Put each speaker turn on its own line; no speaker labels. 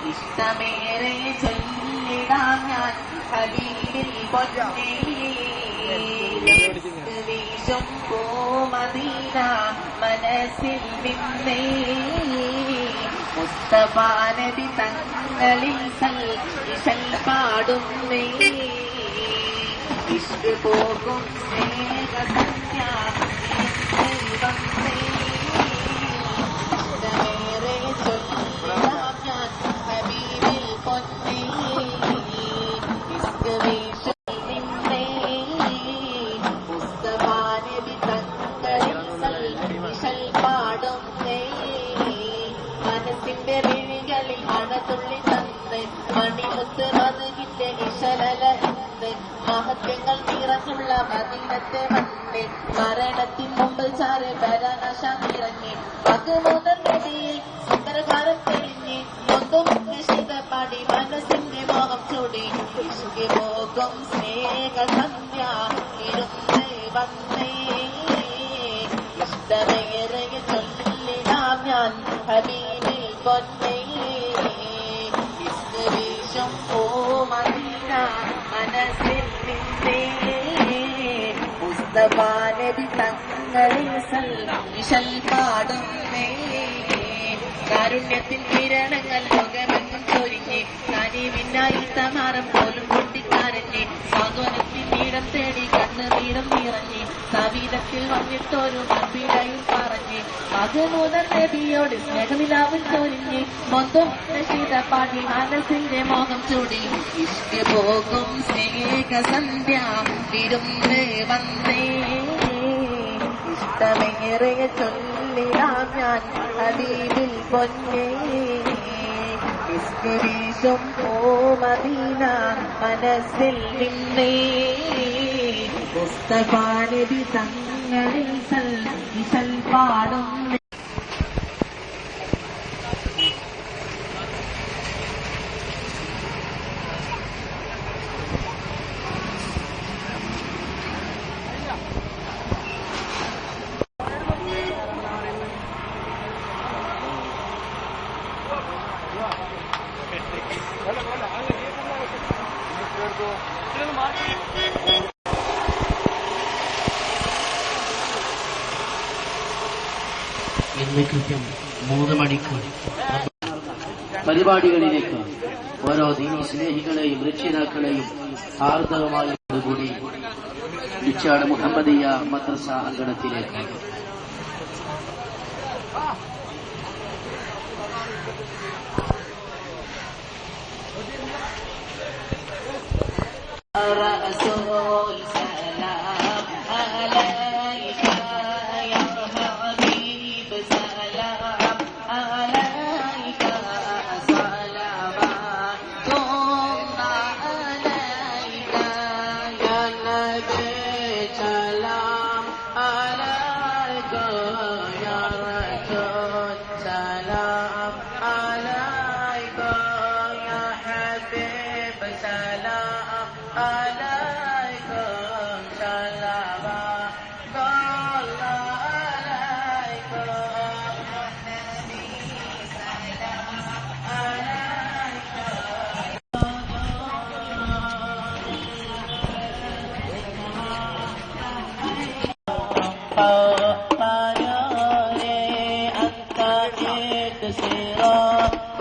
ഇഷ്ടമേറെ ചൊല്ലിടാം ഞാൻ ഹബീബിൽ വീശും മദീന മനസ്സിൽ നിന്നേ മുസ്തഫ നബി തങ്ങളിൽ സൽ പാടുന്നേ ഇഷ്ക് പോകും സ്നേഹസന്ധ്യ വന്നേ മനസ്സിന്റെ വിഴികളിൽ അണതുള്ളി തന്ന് മണിമുത്ത് മധുവിന്റെ ഇശലല ഇന്ന് മഹത്വങ്ങൾ നിറഞ്ഞുള്ള മദീനത്തെ വന്ന് മരണത്തിൻ മുമ്പ് ചാറ് പരാനാശം ഇറങ്ങി പകമുതൽ നദിയിൽ സുന്ദരകാരം തെളിഞ്ഞ് ഒന്നുമുണ്ട് ശീതപ്പാടി മനസ്സിന്റെ മോഹം ചൂടി ഇഷ്ക് പോകും സ്നേഹസന്ധ്യ ഇരുന്ന് വന്നേ ഇഷ്ടമേറെ ചൊല്ലിടാം ഞാൻ ഹബീബിൽ പൊന്നേ ഇഷ്ക് വീശും മദീന മനസ്സിൽ നിന്നേ മുസ്തഫ നബി തങ്ങളിൽ സൽ പാടുന്നേ കാരുണ്യത്തിൻ കിരണങ്ങൾ ലോകമെങ്ങും ചൊരിഞ്ഞ് കനിവിനായി തമാരം പോലും പൊട്ടിക്കാരഞ്ഞ് സാന്ത്വനത്തിൻ നീളം തേടി കണ്ണുനീരം നിറഞ്ഞ് സവീതത്തിൽ വന്നിട്ടൊരു മന്ദിരയും പറഞ്ഞ് മകമുതൽ നബിയോട് സ്നേഹമിലാവിൽ ചൊരിഞ്ഞ് മൊത്തം ശീതപ്പാടി മനസ്സിന്റെ മോഹം ചൂടി ഇഷ്ക് പോകും സ്നേഹസന്ധ്യ വിരുന്ന് വന്നേ ഇഷ്ടമേറെ ചൊല്ലിടാം ഞാൻ ഹബീബിൽ പൊന്നേ ഇഷ്ക് വീശും മദീന മനസ്സിൽ നിന്നേ മുസ്തഫ നബി തങ്ങളിൽ സൽ പാടും
ഇന്ന് കൃത്യം 3 മണിക്ക് പരിപാടികളിലേക്ക് ഓരോ ദീനി സ്നേഹികളെയും രക്ഷിതാക്കളെയും ആർദ്രവുമായി കൂടി ഇച്ചാട് മുഹമ്മദിയ മദ്രസ അങ്കണത്തിലേക്ക്
أنت سيرا